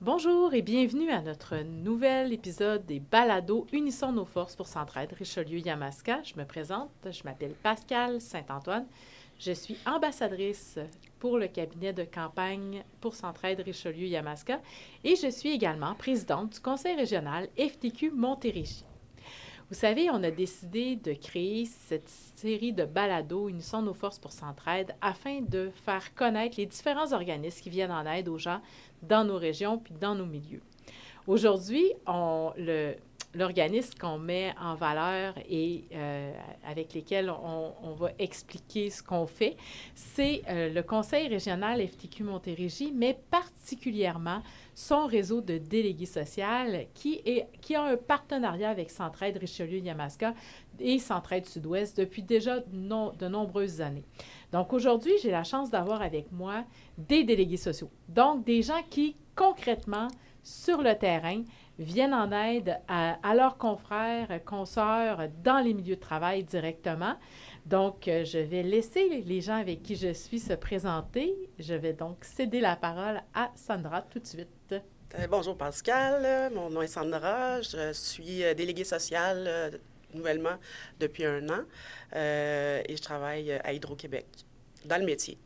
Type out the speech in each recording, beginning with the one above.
Bonjour et bienvenue à notre nouvel épisode des Balados Unissons nos forces pour Centraide Richelieu-Yamaska. Je me présente, je m'appelle Pascale Saint-Antoine. Je suis ambassadrice pour le cabinet de campagne pour Centraide Richelieu-Yamaska et je suis également présidente du conseil régional FTQ Montérégie. Vous savez, on a décidé de créer cette série de balados Unissons nos forces pour Centraide afin de faire connaître les différents organismes qui viennent en aide aux gens dans nos régions puis dans nos milieux. Aujourd'hui, l'organisme qu'on met en valeur et avec lesquels on va expliquer ce qu'on fait, c'est le Conseil régional FTQ Montérégie, mais particulièrement son réseau de délégués social qui a un partenariat avec Centraide Richelieu-Yamaska et Centraide Sud-Ouest depuis déjà de nombreuses années. Donc aujourd'hui, j'ai la chance d'avoir avec moi des délégués sociaux, donc des gens qui concrètement sur le terrain, viennent en aide à leurs confrères, consoeurs dans les milieux de travail directement. Donc, je vais laisser les gens avec qui je suis se présenter. Je vais donc céder la parole à Sandra tout de suite. Bonjour Pascal, mon nom est Sandra, je suis déléguée sociale nouvellement depuis 1 an et je travaille à Hydro-Québec dans le métier.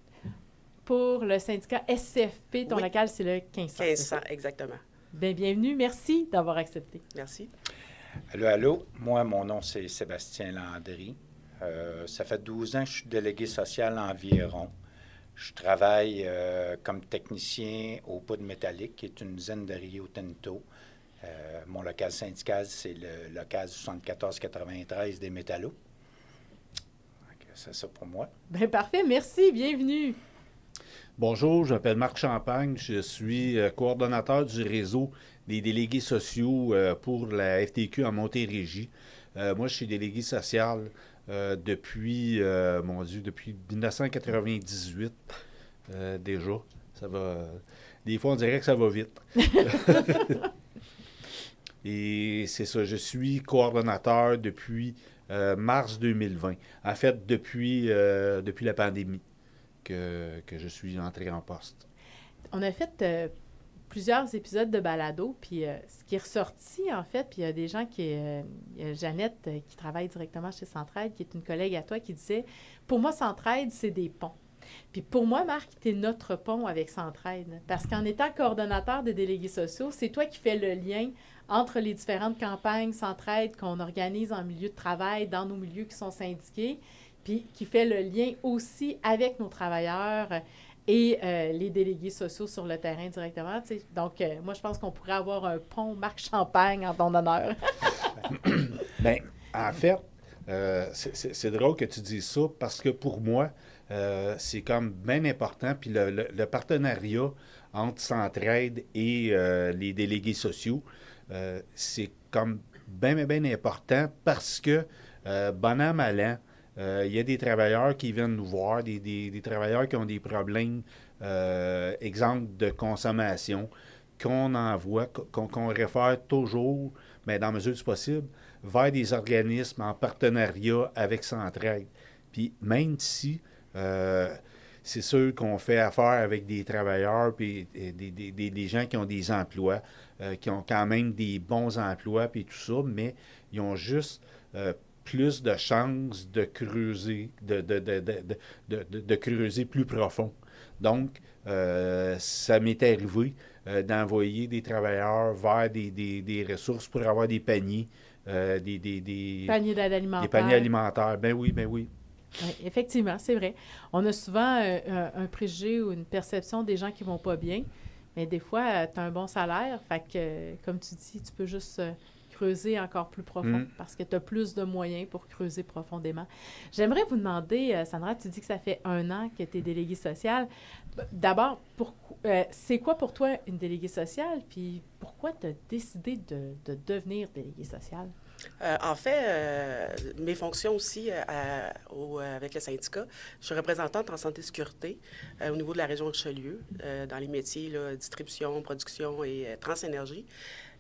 Pour le syndicat SCFP, ton Oui. local, c'est le 1500. 1500, exactement. Bien, bienvenue. Merci d'avoir accepté. Merci. Allô, allô. Moi, mon nom, c'est Sébastien Landry. Ça fait 12 ans que je suis délégué social environ. Je travaille comme technicien au poudre métallique, qui est une usine de Rio Tinto. Mon local syndical, c'est le local 7493 des Métallos. Donc, c'est ça pour moi. Bien, parfait. Merci. Bienvenue. Bonjour, je m'appelle Marc Champagne, je suis coordonnateur du réseau des délégués sociaux pour la FTQ en Montérégie. Moi, je suis délégué social depuis 1998 déjà. Ça va. Des fois, on dirait que ça va vite. Et c'est ça, je suis coordonnateur depuis mars 2020. En fait, depuis la pandémie. Que je suis entré en poste. On a fait plusieurs épisodes de balado, puis ce qui est ressorti, en fait, puis il y a des gens il y a Jeannette qui travaille directement chez Centraide, qui est une collègue à toi, qui disait « Pour moi, Centraide, c'est des ponts. » Puis pour moi, Marc, tu es notre pont avec Centraide, parce qu'en étant coordonnateur des délégués sociaux, c'est toi qui fais le lien entre les différentes campagnes Centraide qu'on organise en milieu de travail, dans nos milieux qui sont syndiqués, puis qui fait le lien aussi avec nos travailleurs et les délégués sociaux sur le terrain directement. T'sais. Donc, moi, je pense qu'on pourrait avoir un pont Marc Champagne en ton honneur. Bien, en fait, c'est drôle que tu dises ça parce que pour moi, c'est comme bien important. Puis le partenariat entre Centraide et les délégués sociaux, c'est comme bien important parce que, bon an, mal an, il y a des travailleurs qui viennent nous voir, des travailleurs qui ont des problèmes, exemple de consommation, qu'on envoie, qu'on réfère toujours, mais dans la mesure du possible, vers des organismes en partenariat avec Centraide. Puis même si c'est sûr qu'on fait affaire avec des travailleurs puis des gens qui ont des emplois, qui ont quand même des bons emplois puis tout ça, mais ils ont juste plus de chances de creuser, de creuser plus profond. Donc, ça m'est arrivé d'envoyer des travailleurs vers des ressources pour avoir des paniers, Panier d'aide alimentaire. Des paniers alimentaires. Ben oui, ben oui. Oui, effectivement, c'est vrai. On a souvent un préjugé ou une perception des gens qui vont pas bien, mais des fois, tu as un bon salaire, fait que, comme tu dis, tu peux juste creuser encore plus profond parce que tu as plus de moyens pour creuser profondément. J'aimerais vous demander, Sandra, tu dis que ça fait 1 an que tu es déléguée sociale. D'abord, c'est quoi pour toi une déléguée sociale, puis pourquoi tu as décidé de devenir déléguée sociale? En fait, mes fonctions aussi avec le syndicat, je suis représentante en santé et sécurité au niveau de la région de Richelieu, dans les métiers là, distribution, production et transénergie.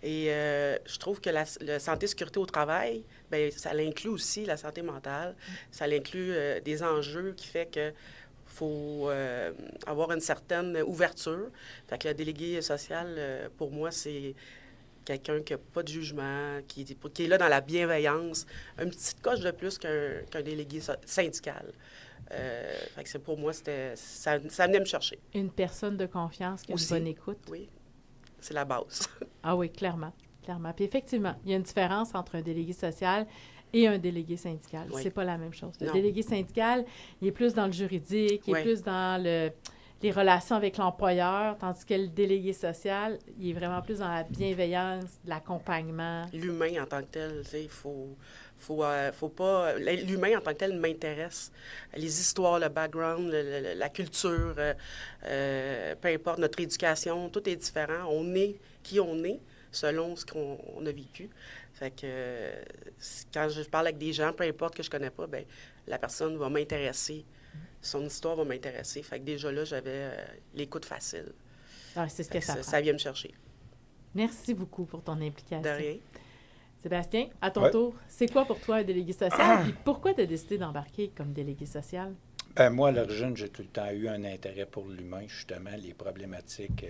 Et je trouve que la santé et sécurité au travail, bien, ça inclut aussi la santé mentale, ça inclut des enjeux qui fait que faut avoir une certaine ouverture. Fait que le délégué social, pour moi, c'est quelqu'un qui n'a pas de jugement, qui est là dans la bienveillance, une petite coche de plus qu'un délégué syndical. Fait que pour moi, ça venait me chercher. Une personne de confiance qui a une bonne écoute. Oui, c'est la base. Ah oui, clairement. Puis effectivement, il y a une différence entre un délégué social et un délégué syndical. Oui. C'est pas la même chose. Le Non. délégué syndical, il est plus dans le juridique, il est plus dans les relations avec l'employeur, tandis que le délégué social, il est vraiment plus dans la bienveillance, l'accompagnement. L'humain en tant que tel, tu sais, il faut pas... L'humain en tant que tel m'intéresse. Les histoires, le background, la culture, peu importe, notre éducation, tout est différent. On est qui on est selon ce qu'on a vécu. Fait que quand je parle avec des gens, peu importe que je connais pas, bien, la personne va m'intéresser. Son histoire va m'intéresser. Fait que déjà là, j'avais l'écoute facile. Ah, c'est ce que ça prend. Ça vient me chercher. Merci beaucoup pour ton implication. De rien. Sébastien, à ton tour, c'est quoi pour toi un délégué social? Et pourquoi tu as décidé d'embarquer comme délégué social? Ben, moi, à l'origine, j'ai tout le temps eu un intérêt pour l'humain, justement, les problématiques.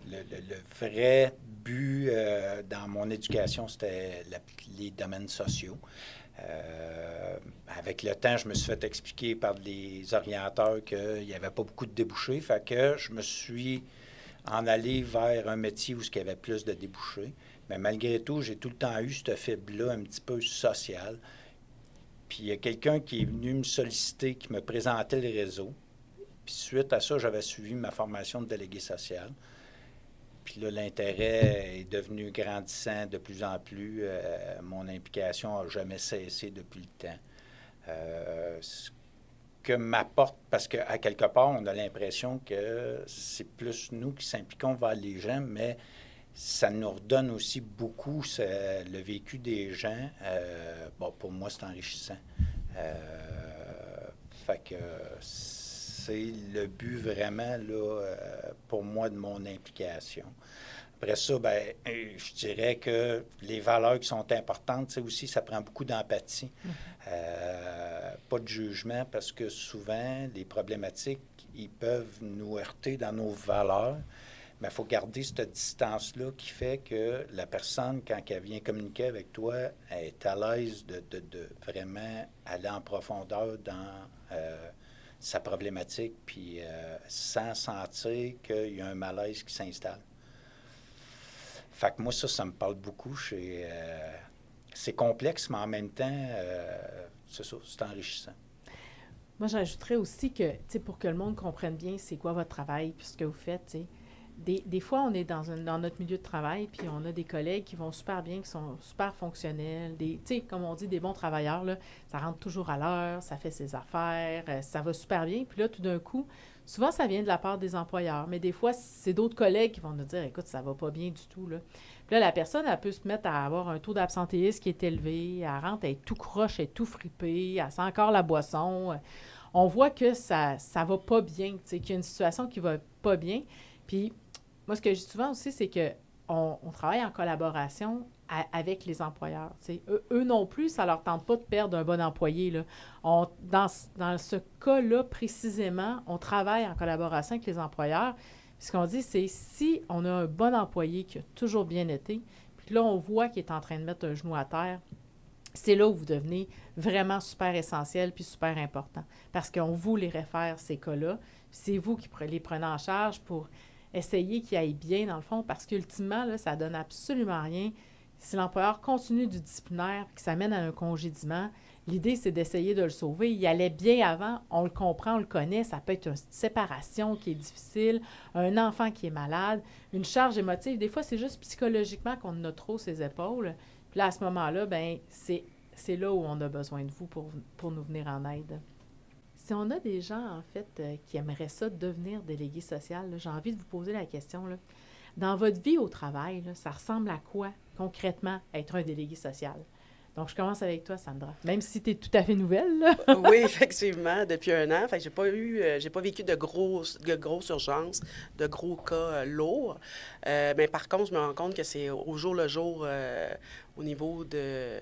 Le vrai but dans mon éducation, c'était les domaines sociaux. Avec le temps, je me suis fait expliquer par les orienteurs qu'il n'y avait pas beaucoup de débouchés. Fait que je me suis en allé vers un métier où il y avait plus de débouchés. Mais malgré tout, j'ai tout le temps eu cette fibre-là un petit peu sociale. Puis il y a quelqu'un qui est venu me solliciter, qui me présentait le réseau. Puis suite à ça, j'avais suivi ma formation de délégué social. Puis là, l'intérêt est devenu grandissant de plus en plus. Mon implication n'a jamais cessé depuis le temps. Ce que m'apporte, parce qu'à quelque part, on a l'impression que c'est plus nous qui s'impliquons vers les gens, mais ça nous redonne aussi beaucoup le vécu des gens. Bon, pour moi, c'est enrichissant. Fait que c'est le but vraiment, là, pour moi, de mon implication. Après ça, ben, je dirais que les valeurs qui sont importantes, aussi, ça prend beaucoup d'empathie. Pas de jugement, parce que souvent, les problématiques, ils peuvent nous heurter dans nos valeurs. Mais il faut garder cette distance-là qui fait que la personne, quand elle vient communiquer avec toi, elle est à l'aise de vraiment aller en profondeur dans sa problématique, puis sans sentir qu'il y a un malaise qui s'installe. Fait que moi, ça me parle beaucoup. C'est complexe, mais en même temps, c'est ça, c'est enrichissant. Moi, j'ajouterais aussi que, pour que le monde comprenne bien c'est quoi votre travail puis ce que vous faites, des fois, on est dans notre milieu de travail, puis on a des collègues qui vont super bien, qui sont super fonctionnels, comme on dit, des bons travailleurs, là, ça rentre toujours à l'heure, ça fait ses affaires, ça va super bien. Puis là, tout d'un coup, souvent, ça vient de la part des employeurs, mais des fois, c'est d'autres collègues qui vont nous dire, écoute, ça va pas bien du tout, là. Puis là, la personne, elle peut se mettre à avoir un taux d'absentéisme qui est élevé, elle rentre, elle est tout croche, elle est tout fripée, elle sent encore la boisson. On voit que ça va pas bien, qu'il y a une situation qui va pas bien. Puis, moi, ce que je dis souvent aussi, c'est qu'on travaille en collaboration avec les employeurs. Eux non plus, ça ne leur tente pas de perdre un bon employé, là. Dans ce cas-là, précisément, on travaille en collaboration avec les employeurs. Puis ce qu'on dit, c'est si on a un bon employé qui a toujours bien été, puis là, on voit qu'il est en train de mettre un genou à terre, c'est là où vous devenez vraiment super essentiel puis super important. Parce qu'on vous les réfère, ces cas-là. C'est vous qui les prenez en charge pour essayer qu'il aille bien, dans le fond, parce qu'ultimement, là, ça ne donne absolument rien. Si l'employeur continue du disciplinaire et que ça mène à un congédiement, l'idée, c'est d'essayer de le sauver. Il allait bien avant, on le comprend, on le connaît, ça peut être une séparation qui est difficile, un enfant qui est malade, une charge émotive. Des fois, c'est juste psychologiquement qu'on a trop ses épaules. Puis là, à ce moment-là, bien, c'est là où on a besoin de vous pour nous venir en aide. Si on a des gens, en fait, qui aimeraient ça devenir délégué social, là, j'ai envie de vous poser la question, là. Dans votre vie au travail, là, ça ressemble à quoi, concrètement, être un délégué social? Donc, je commence avec toi, Sandra. Même si tu es tout à fait nouvelle, là. Oui, effectivement, depuis 1 an. Fait que j'ai pas vécu de grosses urgences, de gros cas lourds. Mais par contre, je me rends compte que c'est au jour le jour au niveau de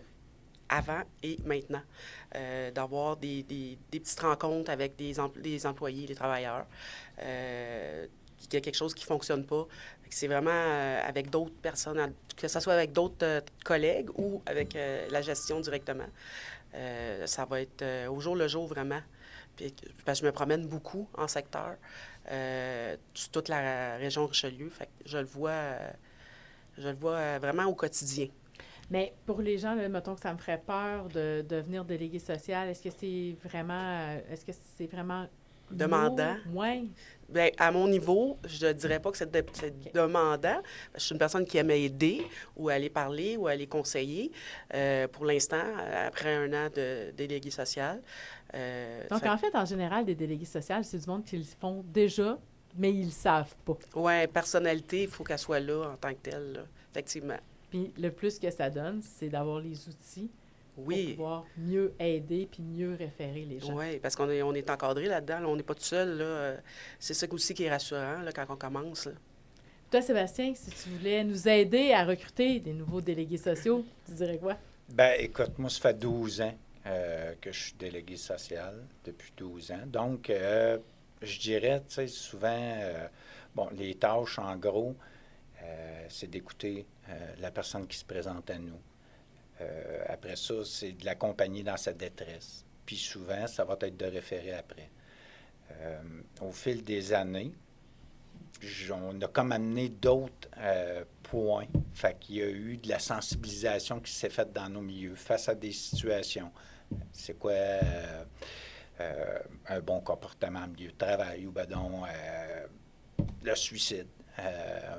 avant et maintenant. d'avoir des petites rencontres avec des employés, les travailleurs. Qu'il y a quelque chose qui ne fonctionne pas. C'est vraiment avec d'autres personnes, que ce soit avec d'autres collègues ou avec la gestion directement. Ça va être au jour le jour, vraiment. Puis, parce que je me promène beaucoup en secteur, sur toute la région Richelieu. Fait que je le vois vraiment au quotidien. Mais pour les gens, là, mettons que ça me ferait peur de devenir délégué social, est-ce que c'est vraiment Demandant. Oui. Bien, à mon niveau, je ne dirais pas que c'est demandant. Je suis une personne qui aime aider ou aller parler ou aller conseiller. Pour l'instant, après 1 an de délégué social. Donc, en fait, en général, des délégués sociaux, c'est du monde qui le font déjà, mais ils ne le savent pas. Oui, personnalité, il faut qu'elle soit là en tant que telle, là, effectivement. Puis le plus que ça donne, c'est d'avoir les outils pour Oui. pouvoir mieux aider puis mieux référer les gens. Oui, parce qu'on est encadré là-dedans. Là, on n'est pas tout seul. Là. C'est ça aussi qui est rassurant là, quand on commence. Là. Toi, Sébastien, si tu voulais nous aider à recruter des nouveaux délégués sociaux, tu dirais quoi? Ben, écoute, moi, ça fait 12 ans que je suis délégué social, depuis 12 ans. Donc, je dirais, tu sais, souvent, bon, les tâches, en gros, c'est d'écouter la personne qui se présente à nous. Après ça, c'est de l'accompagner dans sa détresse. Puis souvent, ça va être de référer après. Au fil des années, on a comme amené d'autres points. Fait qu'il y a eu de la sensibilisation qui s'est faite dans nos milieux face à des situations. C'est quoi un bon comportement en milieu de travail ou ben donc le suicide.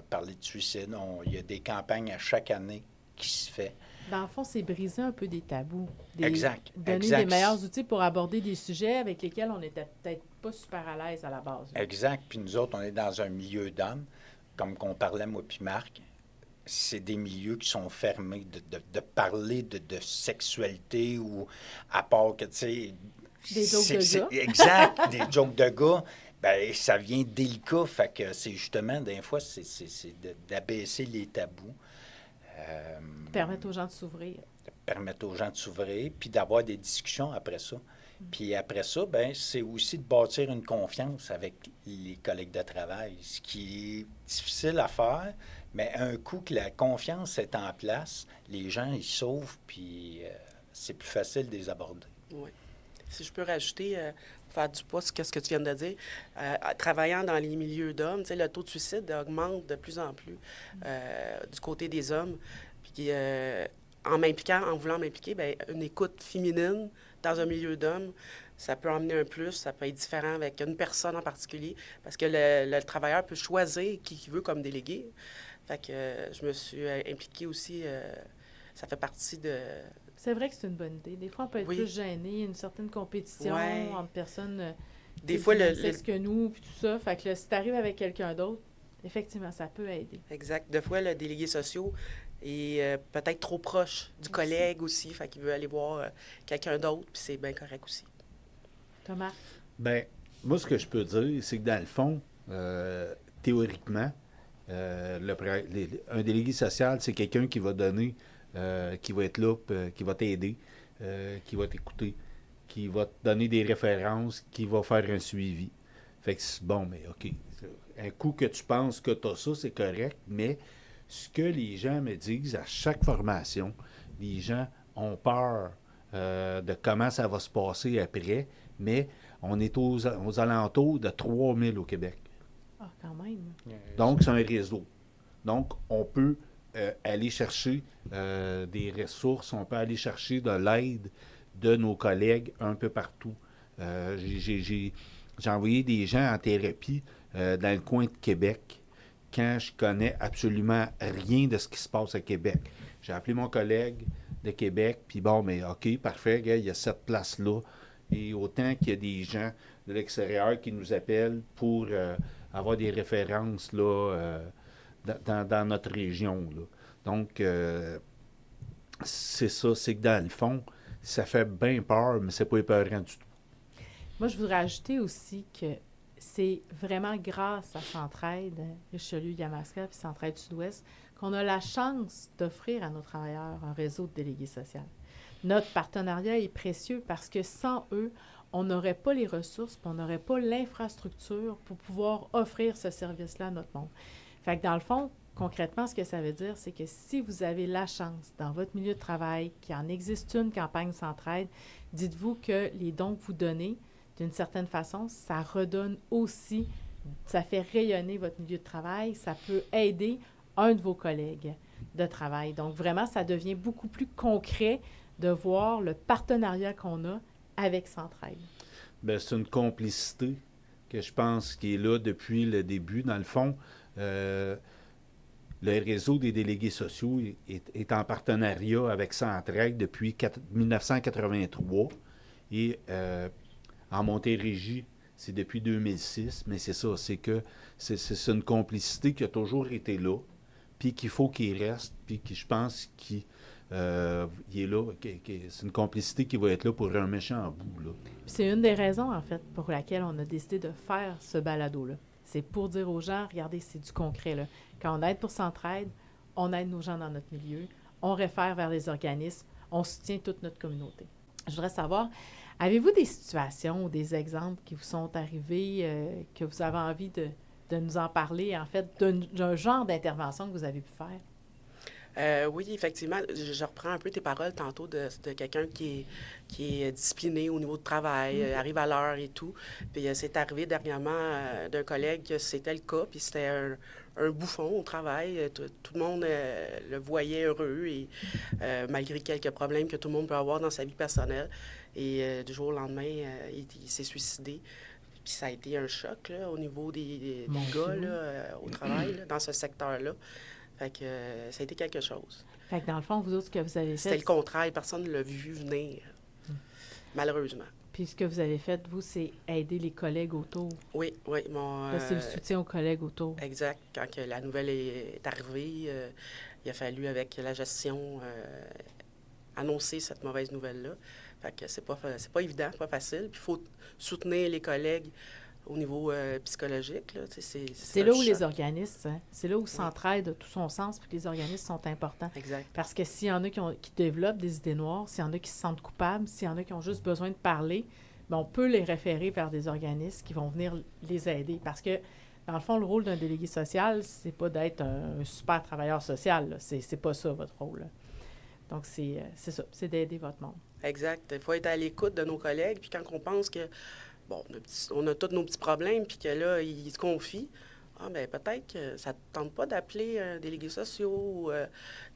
Parler de suicide, il y a des campagnes à chaque année qui se fait. Dans le fond, c'est briser un peu des tabous. Exact. Donner des meilleurs outils pour aborder des sujets avec lesquels on n'était peut-être pas super à l'aise à la base. Là. Exact. Puis nous autres, on est dans un milieu d'hommes, comme qu'on parlait, moi puis Marc. C'est des milieux qui sont fermés de parler de sexualité ou à part que, tu sais... Des jokes de gars. Exact. Des jokes de gars. Bien, ça vient délicat. Fait que c'est justement, des fois, c'est d'abaisser les tabous. Permettre aux gens de s'ouvrir. Permettre aux gens de s'ouvrir, puis d'avoir des discussions après ça. Puis après ça, ben c'est aussi de bâtir une confiance avec les collègues de travail, ce qui est difficile à faire, mais un coup que la confiance est en place, les gens, ils s'ouvrent, puis c'est plus facile de les aborder. Oui. Si je peux rajouter, faire du poids sur ce que tu viens de dire, travaillant dans les milieux d'hommes, tu sais, le taux de suicide augmente de plus en plus du côté des hommes. Puis en voulant m'impliquer, bien, une écoute féminine dans un milieu d'hommes, ça peut emmener un plus, ça peut être différent avec une personne en particulier, parce que le travailleur peut choisir qui il veut comme délégué. Fait que je me suis impliquée aussi, ça fait partie de... C'est vrai que c'est une bonne idée. Des fois, on peut être plus gêné, une certaine compétition entre personnes des fois, le sexe que nous, puis tout ça. Fait que là, si tu arrives avec quelqu'un d'autre, effectivement, ça peut aider. Exact. Des fois, le délégué social est peut-être trop proche du collègue aussi, fait qu'il veut aller voir quelqu'un d'autre, puis c'est bien correct aussi. Thomas? Bien, moi, ce que je peux dire, c'est que dans le fond, théoriquement, un délégué social, c'est quelqu'un qui va donner, qui va être là, qui va t'aider, qui va t'écouter, qui va te donner des références, qui va faire un suivi. Fait que c'est bon, mais OK. Un coup que tu penses que tu as ça, c'est correct, mais ce que les gens me disent à chaque formation, les gens ont peur de comment ça va se passer après, mais on est aux alentours de 3000 au Québec. Ah, quand même. Donc, c'est un réseau. Donc, on peut aller chercher des ressources, on peut aller chercher de l'aide de nos collègues un peu partout. J'ai envoyé des gens en thérapie dans le coin de Québec quand je connais absolument rien de ce qui se passe à Québec. J'ai appelé mon collègue de Québec, puis bon, mais OK, parfait, gars, il y a cette place-là. Et autant qu'il y a des gens de l'extérieur qui nous appellent pour avoir des références là, dans notre région. Là. Donc, c'est ça, c'est que dans le fond, ça fait bien peur, mais c'est pas épeurant du tout. Moi, je voudrais ajouter aussi que c'est vraiment grâce à Centraide, Richelieu-Yamaska puis Centraide Sud-Ouest, qu'on a la chance d'offrir à nos travailleurs un réseau de délégués sociaux. Notre partenariat est précieux parce que sans eux, on n'aurait pas les ressources, puis on n'aurait pas l'infrastructure pour pouvoir offrir ce service-là à notre monde. Fait que dans le fond, concrètement, ce que ça veut dire, c'est que si vous avez la chance dans votre milieu de travail qu'il en existe une campagne Centraide, dites-vous que les dons que vous donnez, d'une certaine façon, ça redonne aussi, ça fait rayonner votre milieu de travail, ça peut aider un de vos collègues de travail. Donc vraiment, ça devient beaucoup plus concret de voir le partenariat qu'on a avec Centraide. Bien, c'est une complicité que je pense qui est là depuis le début. Dans le fond, le réseau des délégués sociaux est en partenariat avec Centraide depuis 1983 et en Montérégie, c'est depuis 2006, mais c'est ça, c'est que c'est une complicité qui a toujours été là, puis qu'il faut qu'il reste, puis qui, je pense qu'il est là, c'est une complicité qui va être là pour un méchant bout, là. C'est une des raisons, en fait, pour laquelle on a décidé de faire ce balado-là. C'est pour dire aux gens, regardez, c'est du concret, là. Quand on aide pour Centraide, on aide nos gens dans notre milieu, on réfère vers les organismes, on soutient toute notre communauté. Je voudrais savoir, avez-vous des situations ou des exemples qui vous sont arrivés, que vous avez envie de nous en parler, en fait, d'un genre d'intervention que vous avez pu faire? Oui, effectivement, je reprends un peu tes paroles tantôt de quelqu'un qui est discipliné au niveau de travail, arrive à l'heure et tout. Puis c'est arrivé dernièrement d'un collègue que c'était le cas, puis c'était un bouffon au travail. Tout le monde le voyait heureux, et malgré quelques problèmes que tout le monde peut avoir dans sa vie personnelle. Et du jour au lendemain, il s'est suicidé. Puis ça a été un choc là, au niveau des gars là, au travail, là, dans ce secteur-là. Fait que ça a été quelque chose. Fait que dans le fond, vous autres, ce que vous avez fait... C'était le contraire. Personne ne l'a vu venir, malheureusement. Puis ce que vous avez fait, vous, c'est aider les collègues autour. Oui. Là, c'est le soutien aux collègues autour. Exact. Quand que la nouvelle est arrivée, il a fallu, avec la gestion, annoncer cette mauvaise nouvelle-là. Fait que c'est pas évident, c'est pas facile. Puis il faut soutenir les collègues au niveau psychologique. Là, c'est là où les organismes, hein, c'est là où Centraide a tout son sens, puis que les organismes sont importants. Exact. Parce que s'il y en a qui développent des idées noires, s'il y en a qui se sentent coupables, s'il y en a qui ont juste besoin de parler, bien, on peut les référer vers des organismes qui vont venir les aider. Parce que, dans le fond, le rôle d'un délégué social, c'est pas d'être un super travailleur social. Là. C'est pas ça, votre rôle. Là. Donc, c'est ça, c'est d'aider votre monde. Exact. Il faut être à l'écoute de nos collègues, puis quand on pense que bon, on a tous nos petits problèmes, puis que là, ils se confient. Ah, bien, peut-être que ça ne te tente pas d'appeler un délégué social.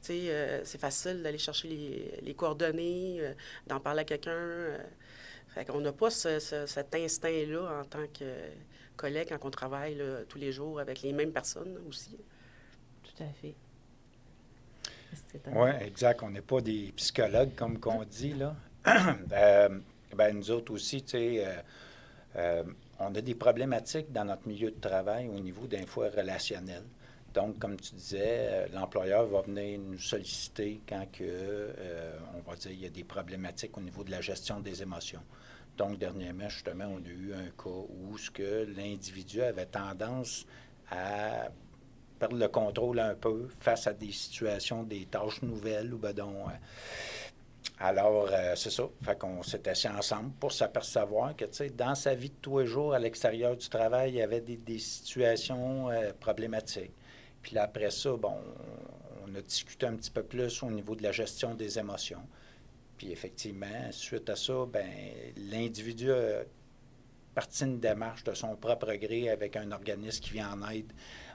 Tu sais, c'est facile d'aller chercher les coordonnées, d'en parler à quelqu'un. Fait qu'on n'a pas cet instinct-là en tant que collègue quand on travaille là, tous les jours avec les mêmes personnes aussi. Tout à fait. Oui, exact. On n'est pas des psychologues, comme qu'on dit, là. Ben, nous autres aussi, tu sais... on a des problématiques dans notre milieu de travail au niveau d'un fois relationnel. Donc, comme tu disais, l'employeur va venir nous solliciter quand on va dire, il y a des problématiques au niveau de la gestion des émotions. Donc, dernièrement, justement, on a eu un cas où l'individu avait tendance à perdre le contrôle un peu face à des situations, des tâches nouvelles ou alors, c'est ça. Fait qu'on s'est assis ensemble pour s'apercevoir que, tu sais, dans sa vie de tous les jours, à l'extérieur du travail, il y avait des situations problématiques. Puis là, après ça, bon, on a discuté un petit peu plus au niveau de la gestion des émotions. Puis effectivement, suite à ça, bien, l'individu a parti une démarche de son propre gré avec un organisme qui vient en aide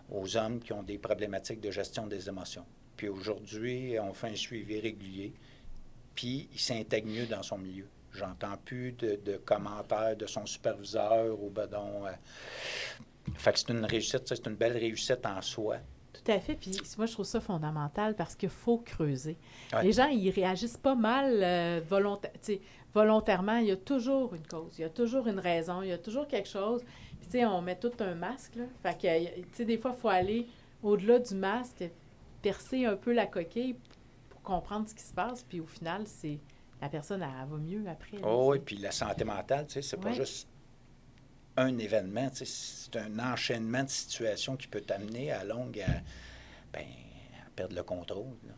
aux hommes qui ont des problématiques de gestion des émotions. Puis aujourd'hui, on fait un suivi régulier. Puis il s'intègre mieux dans son milieu. J'entends plus de commentaires de son superviseur ou fait que c'est une réussite, c'est une belle réussite en soi. Tout à fait. Puis moi, je trouve ça fondamental parce qu'il faut creuser. Ouais. Les gens, ils réagissent pas mal volontairement. Il y a toujours une cause, il y a toujours une raison, il y a toujours quelque chose. Puis, tu sais, on met tout un masque, là. Fait que, tu sais, des fois, il faut aller au-delà du masque, percer un peu la coquille pour comprendre ce qui se passe. Puis, au final, c'est la personne, elle va mieux après. Oh, et puis la santé mentale, tu sais, c'est pas juste un événement, tu sais, c'est un enchaînement de situations qui peut t'amener à longue à perdre le contrôle. Là.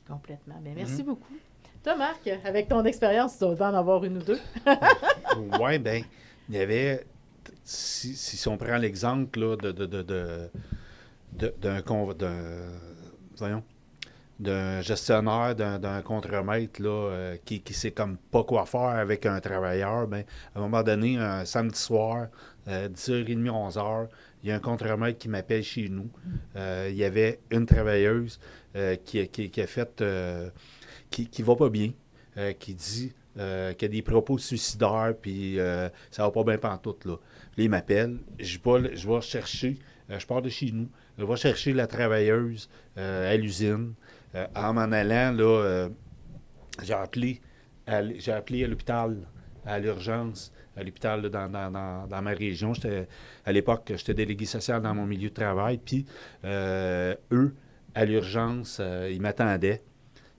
Complètement. Bien, merci beaucoup. Toi, Marc, avec ton expérience, tu dois en avoir une ou deux. Oui, bien, il y avait, si on prend l'exemple là, voyons, d'un gestionnaire, d'un contremaître là, qui sait comme pas quoi faire avec un travailleur, ben, à un moment donné, un samedi soir, 10h30, 11h, il y a un contremaître qui m'appelle chez nous. Il y avait une travailleuse qui a fait, qui va pas bien, qui dit qu'il y a des propos suicidaires, puis ça va pas bien pantoute, là. Puis là, il m'appelle, je vais chercher, je pars de chez nous, je vais chercher la travailleuse à l'usine. En m'en allant, là, j'ai appelé à l'hôpital, à l'urgence, à l'hôpital là, dans ma région. À l'époque, j'étais délégué social dans mon milieu de travail. Puis, eux, à l'urgence, ils m'attendaient.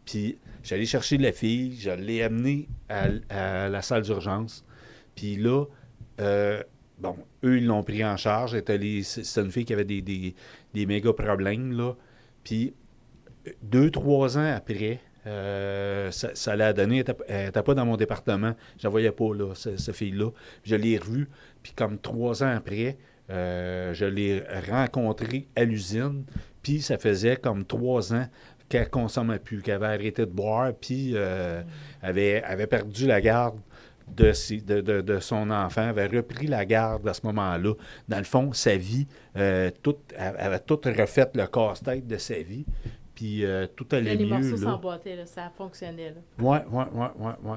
Puis, j'allais chercher la fille, je l'ai amenée à la salle d'urgence. Puis là, bon, eux, ils l'ont pris en charge. C'est une fille qui avait des méga problèmes, là. Puis, 2, 3 ans après, ça l'a donné. Elle n'était pas dans mon département. Je la voyais pas, là, cette fille-là. Puis je l'ai revue. Puis comme 3 ans après, je l'ai rencontrée à l'usine. Puis ça faisait comme 3 ans qu'elle ne consommait plus, qu'elle avait arrêté de boire. Puis avait perdu la garde de son enfant, avait repris la garde à ce moment-là. Dans le fond, sa vie, elle avait tout refait le casse-tête de sa vie. Puis tout allait Les mieux. morceaux là. s'emboîtaient, là, ça fonctionnait. Là. Oui.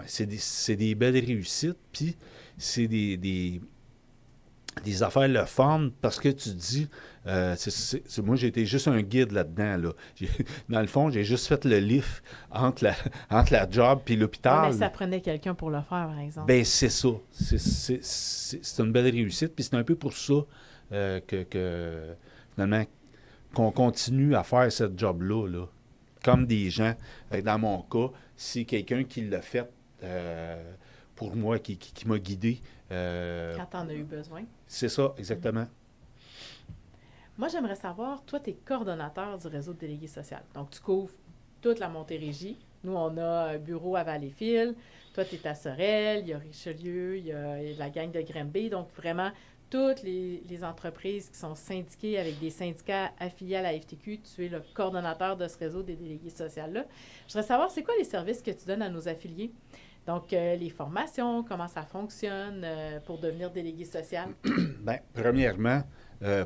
C'est des belles réussites. Puis c'est des affaires le fun parce que tu dis, moi j'ai été juste un guide là-dedans. Là. Dans le fond, j'ai juste fait le lift entre la job puis l'hôpital. Ouais, mais ça prenait quelqu'un pour le faire, par exemple. Ben c'est ça. C'est une belle réussite. Puis c'est un peu pour ça que finalement, qu'on continue à faire ce job-là, là. Comme des gens. Dans mon cas, c'est quelqu'un qui l'a fait pour moi, qui m'a guidé. Quand t'en as eu besoin. C'est ça, exactement. Moi, j'aimerais savoir, toi, tu es coordonnateur du réseau de délégués sociaux. Donc, tu couvres toute la Montérégie. Nous, on a un bureau à Valleyfield. Toi, tu es à Sorel, il y a Richelieu, il y a la gang de Granby. Donc, vraiment, toutes les entreprises qui sont syndiquées avec des syndicats affiliés à la FTQ, tu es le coordonnateur de ce réseau des délégués sociaux-là. Je voudrais savoir, c'est quoi les services que tu donnes à nos affiliés? Donc, les formations, comment ça fonctionne pour devenir délégué social? Bien, premièrement,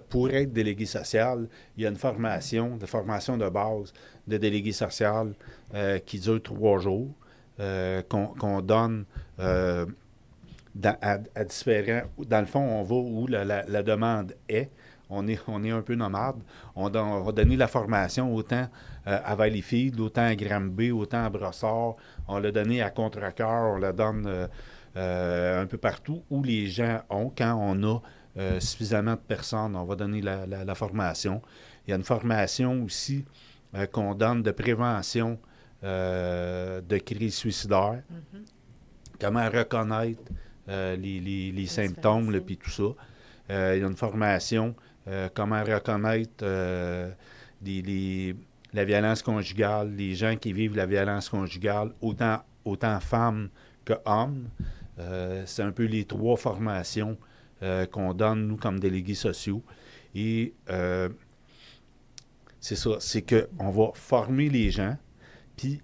pour être délégué social, il y a une formation de base de délégué social qui dure 3 jours, qu'on donne à différents... Dans le fond, on va où la demande est. On est un peu nomade. On va donner la formation autant à Valleyfield, autant à Granby, autant à Brossard. On l'a donné à Contrecœur, on la donne un peu partout où les gens ont. Quand on a suffisamment de personnes, on va donner la formation. Il y a une formation aussi qu'on donne de prévention de crises suicidaires. Mm-hmm. Comment reconnaître les symptômes, puis tout ça. Il y a une formation, comment reconnaître la violence conjugale, les gens qui vivent la violence conjugale, autant femmes que hommes. C'est un peu les 3 formations qu'on donne, nous, comme délégués sociaux. Et c'est ça, c'est qu'on va former les gens, puis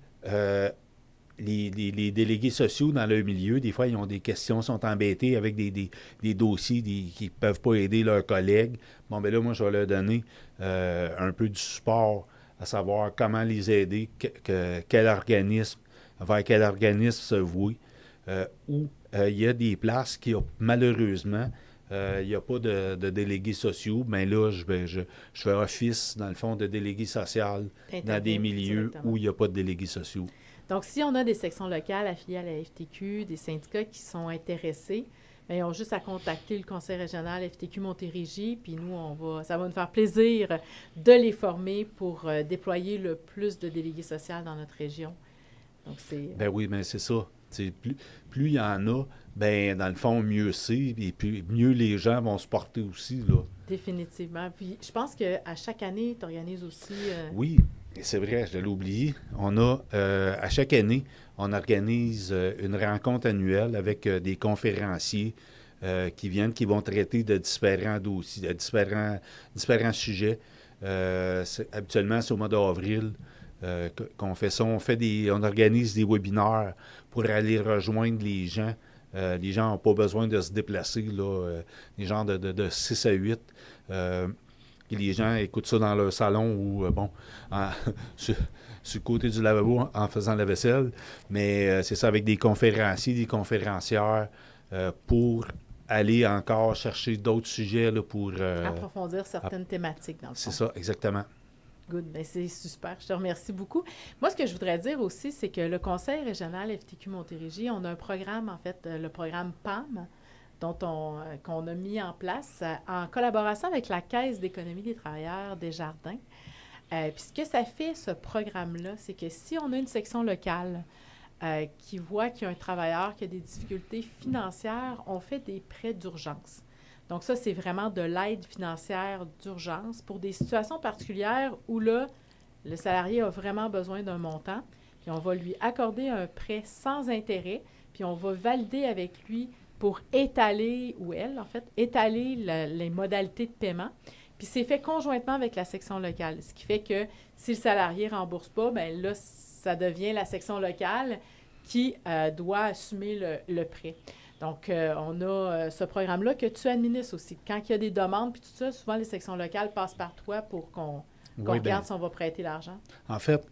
les délégués sociaux dans leur milieu, des fois, ils ont des questions, sont embêtés avec des dossiers qui ne peuvent pas aider leurs collègues. Bon, ben là, moi, je vais leur donner un peu du support, à savoir comment les aider, vers quel organisme se vouer. Où il y a des places qui, malheureusement, il n'y a pas de délégués sociaux, mais là, je fais office, dans le fond, de délégué social dans des milieux où il n'y a pas de délégués sociaux. Donc, si on a des sections locales affiliées à la FTQ, des syndicats qui sont intéressés, bien, ils ont juste à contacter le conseil régional FTQ Montérégie, puis nous, ça va nous faire plaisir de les former pour déployer le plus de délégués sociaux dans notre région. Donc, c'est... Ben oui, mais c'est ça. Plus il y en a, ben dans le fond, mieux c'est, et puis mieux les gens vont se porter aussi, là. Définitivement. Puis, je pense qu'à chaque année, tu organises aussi... Oui. c'est vrai, je l'ai oublié. On a, à chaque année, on organise une rencontre annuelle avec des conférenciers qui viennent, qui vont traiter de différents dossiers, de différents sujets. Habituellement, c'est au mois d'avril qu'on fait ça. On organise des webinaires pour aller rejoindre les gens. Les gens n'ont pas besoin de se déplacer, là, les gens de 6 à 8. Et les gens écoutent ça dans leur salon ou, sur le côté du lavabo en faisant la vaisselle. Mais c'est ça, avec des conférenciers, des conférencières pour aller encore chercher d'autres sujets là, pour... Approfondir certaines thématiques, dans le fond. C'est ça, exactement. Good, bien, c'est super. Je te remercie beaucoup. Moi, ce que je voudrais dire aussi, c'est que le Conseil régional FTQ Montérégie, on a un programme, en fait, le programme PAM, qu'on a mis en place en collaboration avec la Caisse d'économie des travailleurs Desjardins. Puis ce que ça fait, ce programme-là, c'est que si on a une section locale qui voit qu'il y a un travailleur qui a des difficultés financières, on fait des prêts d'urgence. Donc ça, c'est vraiment de l'aide financière d'urgence pour des situations particulières où là, le salarié a vraiment besoin d'un montant, puis on va lui accorder un prêt sans intérêt, puis on va valider avec lui pour étaler, ou elle, en fait, étaler les modalités de paiement. Puis c'est fait conjointement avec la section locale, ce qui fait que si le salarié ne rembourse pas, bien là, ça devient la section locale qui doit assumer le prêt. Donc, on a ce programme-là que tu administres aussi. Quand il y a des demandes, puis tout ça, souvent les sections locales passent par toi pour qu'on regarde si on va prêter l'argent. En fait,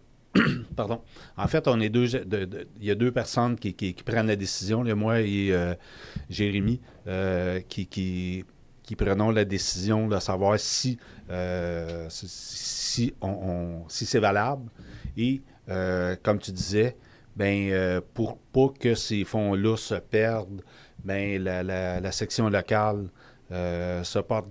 pardon. En fait, on est il y a deux personnes qui prennent la décision, là, moi et Jérémy, qui prenons la décision de savoir si c'est valable. Et, comme tu disais, pour pas que ces fonds-là se perdent, la section locale se porte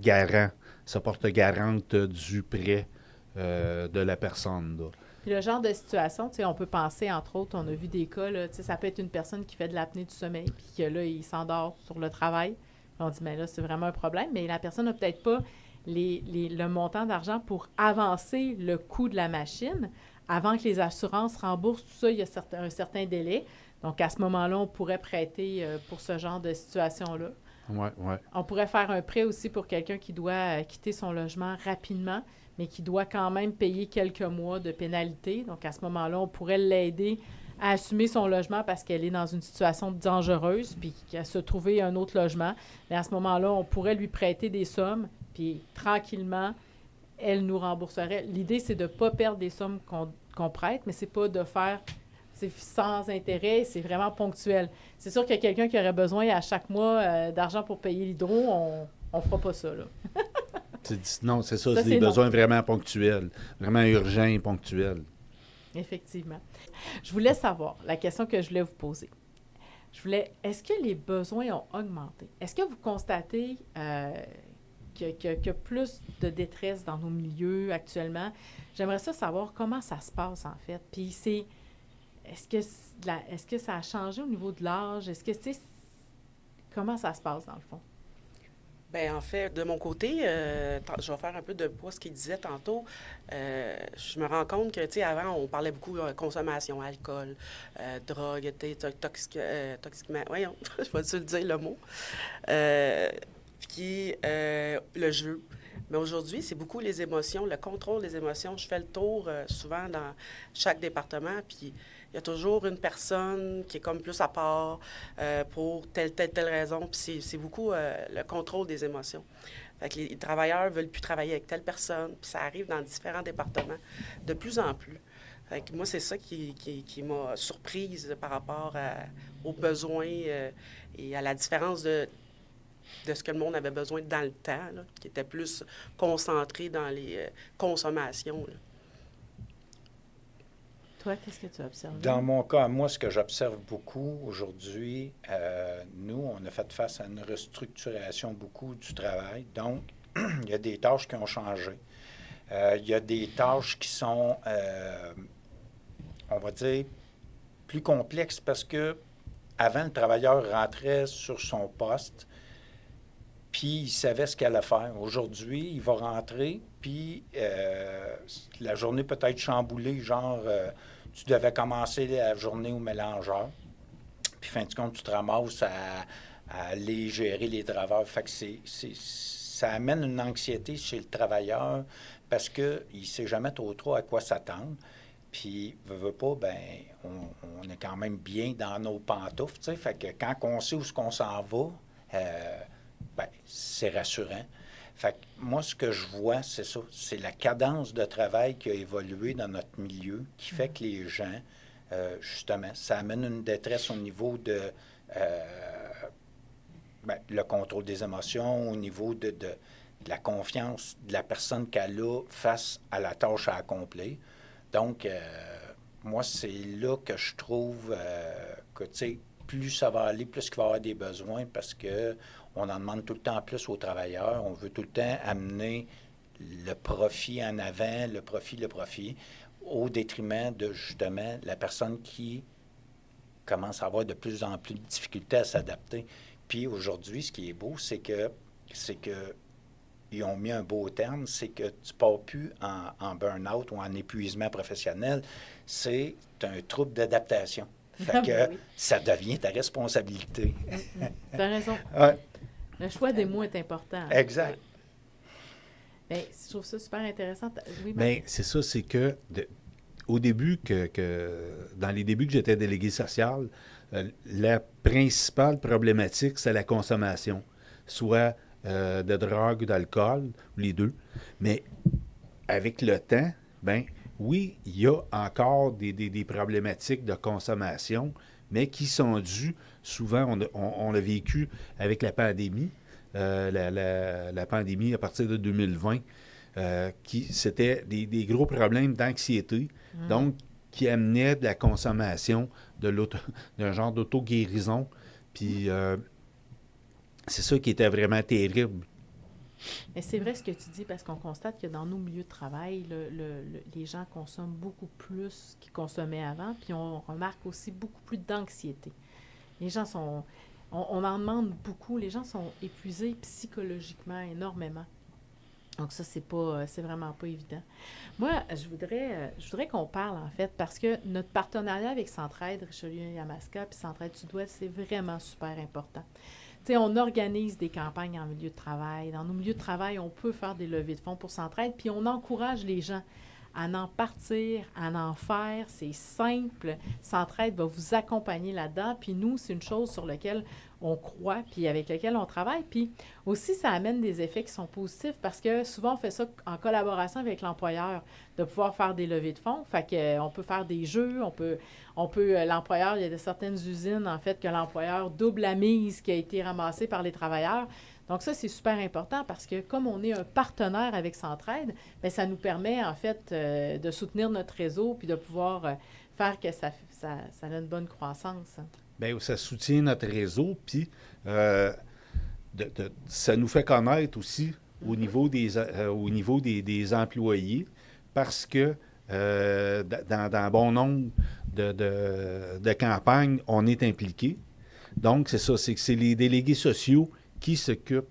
garante du prêt de la personne, là. Puis le genre de situation, tu sais, on peut penser, entre autres, on a vu des cas, là, tu sais, ça peut être une personne qui fait de l'apnée du sommeil, puis que là, il s'endort sur le travail. Puis on dit, mais là, c'est vraiment un problème, mais la personne n'a peut-être pas le montant d'argent pour avancer le coût de la machine. Avant que les assurances remboursent tout ça, il y a un certain délai. Donc, à ce moment-là, on pourrait prêter pour ce genre de situation-là. Ouais. On pourrait faire un prêt aussi pour quelqu'un qui doit quitter son logement rapidement, mais qui doit quand même payer quelques mois de pénalité. Donc, à ce moment-là, on pourrait l'aider à assumer son logement parce qu'elle est dans une situation dangereuse puis qu'elle se trouver un autre logement. Mais à ce moment-là, on pourrait lui prêter des sommes, puis tranquillement, elle nous rembourserait. L'idée, c'est de ne pas perdre des sommes qu'on prête, mais c'est pas de faire... C'est sans intérêt, c'est vraiment ponctuel. C'est sûr qu'il y a quelqu'un qui aurait besoin à chaque mois d'argent pour payer l'hydro, on ne fera pas ça, là. Non, c'est ça, c'est des besoins vraiment ponctuels, vraiment urgents et ponctuels. Effectivement. Je voulais savoir, la question que je voulais vous poser. Est-ce que les besoins ont augmenté? Est-ce que vous constatez qu'il y a plus de détresse dans nos milieux actuellement? J'aimerais savoir comment ça se passe, en fait. Puis est-ce que ça a changé au niveau de l'âge? Comment ça se passe, dans le fond? Bien, en fait, de mon côté, je vais faire un peu de poids ce qu'il disait tantôt. Je me rends compte que, tu sais, avant, on parlait beaucoup de consommation, alcool, drogue, toxiquement. Voyons, je vais-tu le dire le mot? Puis le jeu. Mais aujourd'hui, c'est beaucoup les émotions, le contrôle des émotions. Je fais le tour souvent dans chaque département, puis il y a toujours une personne qui est comme plus à part pour telle raison. Puis c'est beaucoup le contrôle des émotions. Fait que les travailleurs ne veulent plus travailler avec telle personne, puis ça arrive dans différents départements de plus en plus. Fait que moi, c'est ça qui m'a surprise par rapport aux besoins et à la différence de ce que le monde avait besoin dans le temps, là, qui était plus concentré dans les consommations, là. Toi, qu'est-ce que tu as observé? Dans mon cas, moi, ce que j'observe beaucoup aujourd'hui, nous, on a fait face à une restructuration beaucoup du travail. Donc, il y a des tâches qui ont changé. Il y a des tâches qui sont, on va dire, plus complexes parce que avant, le travailleur rentrait sur son poste, puis puis il savait ce qu'il allait faire. Aujourd'hui, il va rentrer, puis la journée peut être chamboulée, genre, tu devais commencer la journée au mélangeur, puis fin de compte, tu te ramasses à aller gérer les travailleurs. Fait que ça amène une anxiété chez le travailleur parce qu'il ne sait jamais trop à quoi s'attendre. Puis, veut pas, ben on est quand même bien dans nos pantoufles, tu sais. Fait que quand on sait où est-ce qu'on s'en va, ben, c'est rassurant. Fait que moi, ce que je vois, c'est ça. C'est la cadence de travail qui a évolué dans notre milieu qui fait que les gens, justement, ça amène une détresse au niveau de le contrôle des émotions, au niveau de la confiance de la personne qu'elle a face à la tâche à accomplir. Donc, moi, c'est là que je trouve que, tu sais, plus ça va aller, plus il va y avoir des besoins parce qu'on en demande tout le temps plus aux travailleurs. On veut tout le temps amener le profit en avant, le profit, au détriment de, justement, la personne qui commence à avoir de plus en plus de difficultés à s'adapter. Puis aujourd'hui, ce qui est beau, c'est que ils ont mis un beau terme, c'est que tu ne pars plus en burn-out ou en épuisement professionnel. C'est un trouble d'adaptation. Fait que Oui. ça devient ta responsabilité. Tu as raison. Ouais, Le choix des mots est important. exact. Bien, je trouve ça super intéressant. Oui, Bien, c'est ça, c'est que au début, dans les débuts que j'étais délégué social, la principale problématique, c'est la consommation, soit de drogue ou d'alcool, ou les deux. Mais avec le temps, ben oui, il y a encore des problématiques de consommation, mais qui sont dues, souvent, on l'a vécu avec la pandémie, la pandémie à partir de 2020, c'était des gros problèmes d'anxiété, donc qui amenaient de la consommation, d'un genre d'auto-guérison. Puis c'est ça qui était vraiment terrible. Mais c'est vrai ce que tu dis parce qu'on constate que dans nos milieux de travail, les gens consomment beaucoup plus qu'ils consommaient avant, puis on remarque aussi beaucoup plus d'anxiété. Les gens sont... On en demande beaucoup. Les gens sont épuisés psychologiquement énormément. Donc ça, c'est vraiment pas évident. Moi, je voudrais qu'on parle, en fait, parce que notre partenariat avec Centraide, Richelieu-Yamaska, puis Centraide Sud-Ouest, c'est vraiment super important. Tu sais, on organise des campagnes en milieu de travail. Dans nos milieux de travail, on peut faire des levées de fonds pour Centraide, puis on encourage les gens à en partir, à en faire. C'est simple. Centraide va vous accompagner là-dedans. Puis nous, c'est une chose sur laquelle on croit, puis avec laquelle on travaille. Puis aussi, ça amène des effets qui sont positifs parce que souvent, on fait ça en collaboration avec l'employeur, de pouvoir faire des levées de fonds. Fait qu'on peut faire des jeux, l'employeur, il y a certaines usines, en fait, que l'employeur double la mise qui a été ramassée par les travailleurs. Donc ça, c'est super important parce que comme on est un partenaire avec Centraide, bien, ça nous permet, en fait, de soutenir notre réseau puis de pouvoir faire que ça a une bonne croissance. Bien, ça soutient notre réseau, puis ça nous fait connaître aussi au niveau des employés parce que dans bon nombre de campagnes, on est impliqué. Donc, c'est ça, c'est que c'est les délégués sociaux qui s'occupent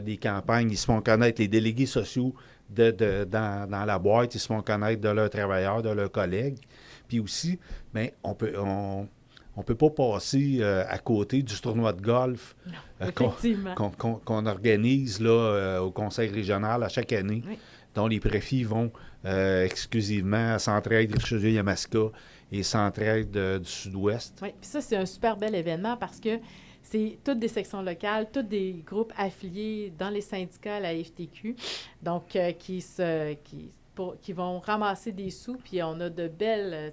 des campagnes. Ils se font connaître, les délégués sociaux dans la boîte, ils se font connaître de leurs travailleurs, de leurs collègues. Puis aussi, bien, on peut pas passer à côté du tournoi de golf qu'on organise là, au conseil régional à chaque année, Oui. dont les profits vont exclusivement à Centraide, Richelieu-Yamaska et Centraide du Sud-Ouest. Oui, puis ça, c'est un super bel événement parce que c'est toutes des sections locales, tous des groupes affiliés dans les syndicats à la FTQ, donc qui vont ramasser des sous, puis on a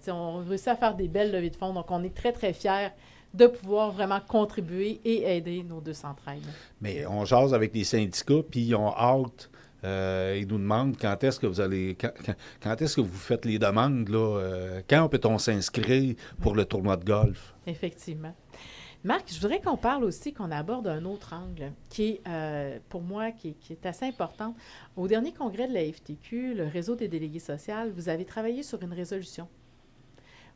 on réussit à faire des belles levées de fonds, donc on est très, très fiers de pouvoir vraiment contribuer et aider nos deux centrales. Mais on jase avec les syndicats, puis ils ont hâte. Ils nous demandent quand est-ce que quand est-ce que vous faites les demandes, là, quand peut-on s'inscrire pour le tournoi de golf? Effectivement. Marc, je voudrais qu'on parle aussi, qu'on aborde un autre angle qui est, pour moi, qui est assez important. Au dernier congrès de la FTQ, le réseau des délégués sociaux, vous avez travaillé sur une résolution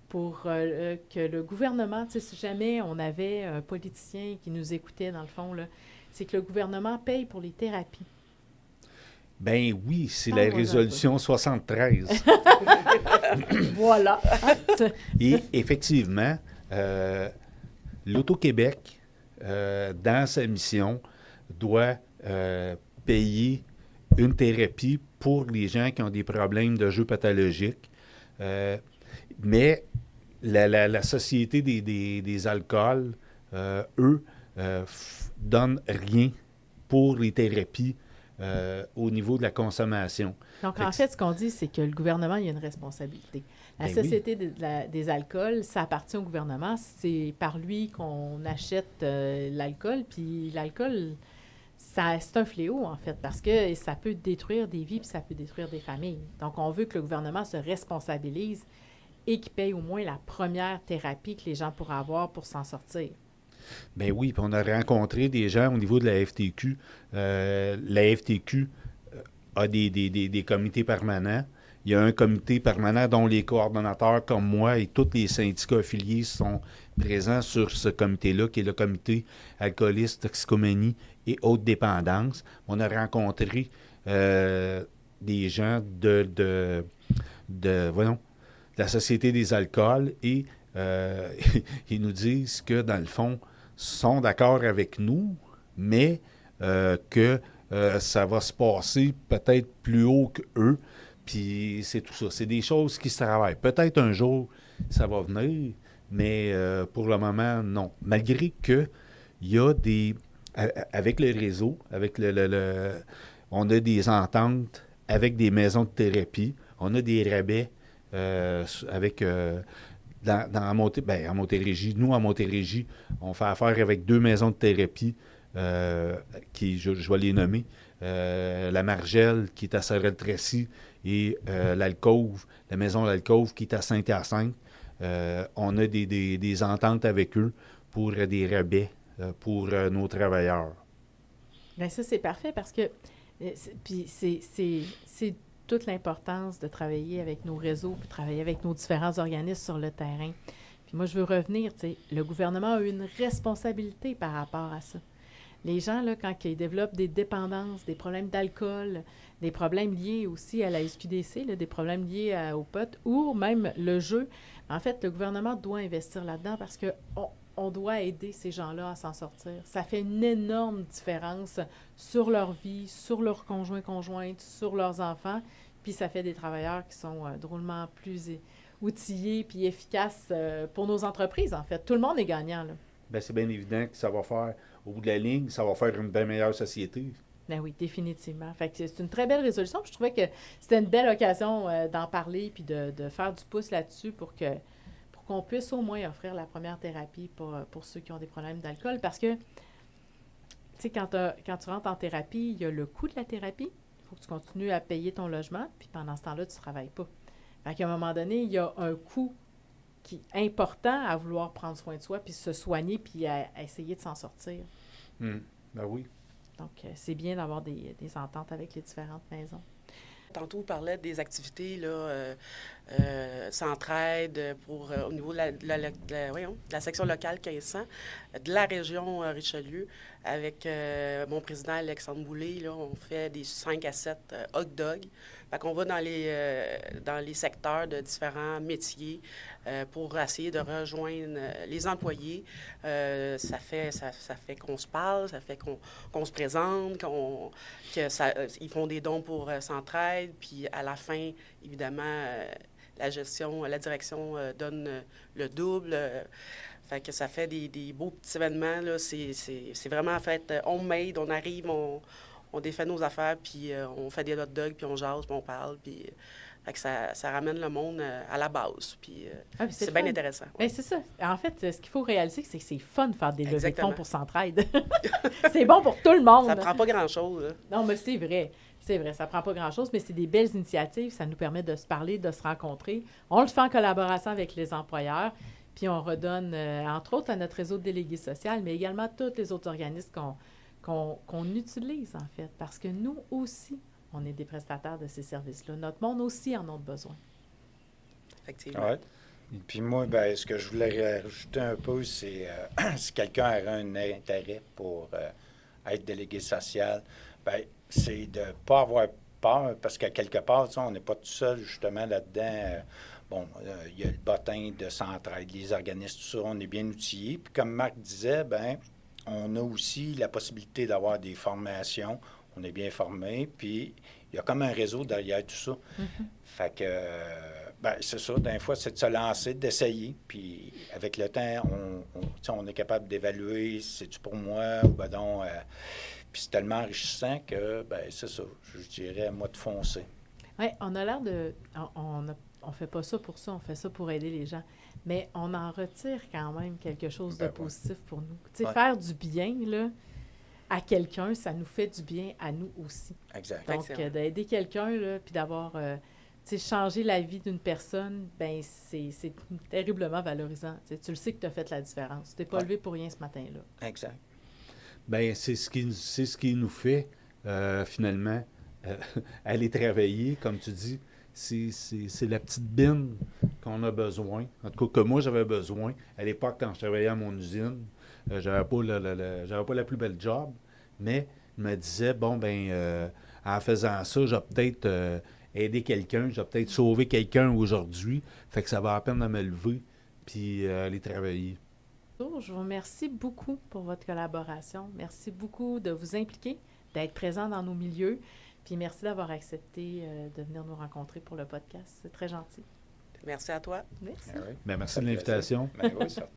pour que le gouvernement, tu sais, si jamais on avait un politicien qui nous écoutait, dans le fond, là, c'est que le gouvernement paye pour les thérapies. Ben oui, c'est Ah, la voilà. résolution 73. Voilà. Et effectivement, l'Auto-Québec, dans sa mission, doit payer une thérapie pour les gens qui ont des problèmes de jeu pathologiques. Mais la Société des alcools, eux, donnent rien pour les thérapies au niveau de la consommation. Donc, Fait en que fait, ce qu'on dit, c'est que le gouvernement, il y a une responsabilité. La Ben Société des alcools, ça appartient au gouvernement. C'est par lui qu'on achète l'alcool. Puis l'alcool, c'est un fléau, en fait, parce que ça peut détruire des vies puis ça peut détruire des familles. Donc, on veut que le gouvernement se responsabilise et qu'il paye au moins la première thérapie que les gens pourraient avoir pour s'en sortir. Ben oui, puis on a rencontré des gens au niveau de la FTQ. La FTQ a des comités permanents. Il y a un comité permanent dont les coordonnateurs comme moi et tous les syndicats affiliés sont présents sur ce comité-là, qui est le comité alcoolisme, toxicomanie et haute dépendance. On a rencontré des gens de la Société des alcools et ils nous disent que, dans le fond, sont d'accord avec nous, mais que ça va se passer peut-être plus haut qu'eux. Puis c'est tout ça. C'est des choses qui se travaillent. Peut-être un jour, ça va venir, mais pour le moment, non. Malgré que il y a des... Avec le réseau, avec on a des ententes avec des maisons de thérapie. On a des rabais avec... en Montérégie, nous, en Montérégie, on fait affaire avec 2 maisons de thérapie qui, je vais les nommer. La Margelle, qui est à Sorel-Tracy, et l'Alcôve, la maison L'Alcôve, qui est à Saint-Hyacinthe. On a des ententes avec eux pour des rabais pour nos travailleurs. Bien, ça, c'est parfait parce que puis c'est toute l'importance de travailler avec nos réseaux, puis travailler avec nos différents organismes sur le terrain. Puis moi, je veux revenir, tu sais, le gouvernement a une responsabilité par rapport à ça. Les gens, là, quand ils développent des dépendances, des problèmes d'alcool, des problèmes liés aussi à la SQDC, là, des problèmes liés aux potes, ou même le jeu, en fait, le gouvernement doit investir là-dedans parce qu'on doit aider ces gens-là à s'en sortir. Ça fait une énorme différence sur leur vie, sur leurs conjoints-conjointes, sur leurs enfants, puis ça fait des travailleurs qui sont drôlement plus outillés puis efficaces pour nos entreprises, en fait. Tout le monde est gagnant, là. Bien, c'est bien évident que ça va faire, au bout de la ligne, ça va faire une bien meilleure société. Ben oui, définitivement. Fait que c'est une très belle résolution. Je trouvais que c'était une belle occasion d'en parler puis de faire du pouce là-dessus pour qu'on puisse au moins offrir la première thérapie pour ceux qui ont des problèmes d'alcool. Parce que, tu sais, quand tu rentres en thérapie, il y a le coût de la thérapie. Il faut que tu continues à payer ton logement, puis pendant ce temps-là, tu ne travailles pas. Fait qu'à un moment donné, il y a un coût qui est important à vouloir prendre soin de soi, puis se soigner, puis à essayer de s'en sortir. Ben oui. Donc, c'est bien d'avoir des ententes avec les différentes maisons. Tantôt, on parlait des activités là, s'entraide pour au niveau de la section locale 1500 de la région Richelieu. Avec mon président Alexandre Boulay, là, on fait des 5 à 7 hot dogs. Fait qu'on va dans les secteurs de différents métiers pour essayer de rejoindre les employés. Ça fait qu'on se parle, ça fait qu'on se présente, ils font des dons pour Centraide. Puis à la fin, évidemment, la direction donne le double. Fait que ça fait des beaux petits événements. Là. C'est vraiment fait homemade. On arrive, on défait nos affaires, puis on fait des hot dogs, puis on jase, puis on parle. Puis, fait que ça ramène le monde à la base. Puis c'est bien intéressant. Bien, c'est ça. En fait, ce qu'il faut réaliser, c'est que c'est fun de faire des levées de fonds pour Centraide. C'est bon pour tout le monde. Ça prend pas grand-chose. Là. Non, mais c'est vrai. C'est vrai, ça prend pas grand-chose, mais c'est des belles initiatives. Ça nous permet de se parler, de se rencontrer. On le fait en collaboration avec les employeurs. Puis on redonne, entre autres, à notre réseau de délégués sociaux, mais également à tous les autres organismes qu'on utilise, en fait. Parce que nous aussi, on est des prestataires de ces services-là. Notre monde aussi en a besoin. Effectivement. Ouais. Et puis moi, ben, ce que je voulais rajouter un peu, c'est si quelqu'un aurait un intérêt pour être délégué social, bien, c'est de ne pas avoir peur, parce qu'à quelque part, tu sais, on n'est pas tout seul, justement, là-dedans. Bon, il y a le bottin de centraide, les organismes, tout ça, on est bien outillés. Puis comme Marc disait, ben on a aussi la possibilité d'avoir des formations. On est bien formé, puis il y a comme un réseau derrière tout ça. Fait que, ben, c'est ça, d'un fois, c'est de se lancer, d'essayer. Puis avec le temps, tu sais, on est capable d'évaluer, c'est-tu pour moi ou ben non. Puis c'est tellement enrichissant que, ben c'est ça, je dirais, moi, de foncer. Oui, on a l'air de... On fait pas ça pour ça, on fait ça pour aider les gens. Mais on en retire quand même quelque chose de Ben ouais. positif pour nous. Tu sais, Ouais. faire du bien, là, à quelqu'un, ça nous fait du bien à nous aussi. Exact. Donc, Excellent. d'aider quelqu'un, là, puis d'avoir, tu sais, changé la vie d'une personne, ben c'est terriblement valorisant. Tu sais, tu le sais que tu as fait la différence. Tu t'es pas Ouais. levé pour rien ce matin-là. Exact. Bien, c'est ce qui nous fait, finalement, aller travailler, comme tu dis. C'est la petite bine qu'on a besoin. En tout cas, que moi, j'avais besoin. À l'époque, quand je travaillais à mon usine, j'avais pas j'avais pas la plus belle job, mais je me disais, bon, ben, en faisant ça, je vais peut-être aider quelqu'un, je vais peut-être sauver quelqu'un aujourd'hui. Fait que ça va à peine de me lever puis aller travailler. Je vous remercie beaucoup pour votre collaboration. Merci beaucoup de vous impliquer, d'être présent dans nos milieux. Puis merci d'avoir accepté de venir nous rencontrer pour le podcast. C'est très gentil. Merci à toi. Merci. Ah oui. Ben, merci Ça de fait l'invitation. plaisir. Ben oui, ça.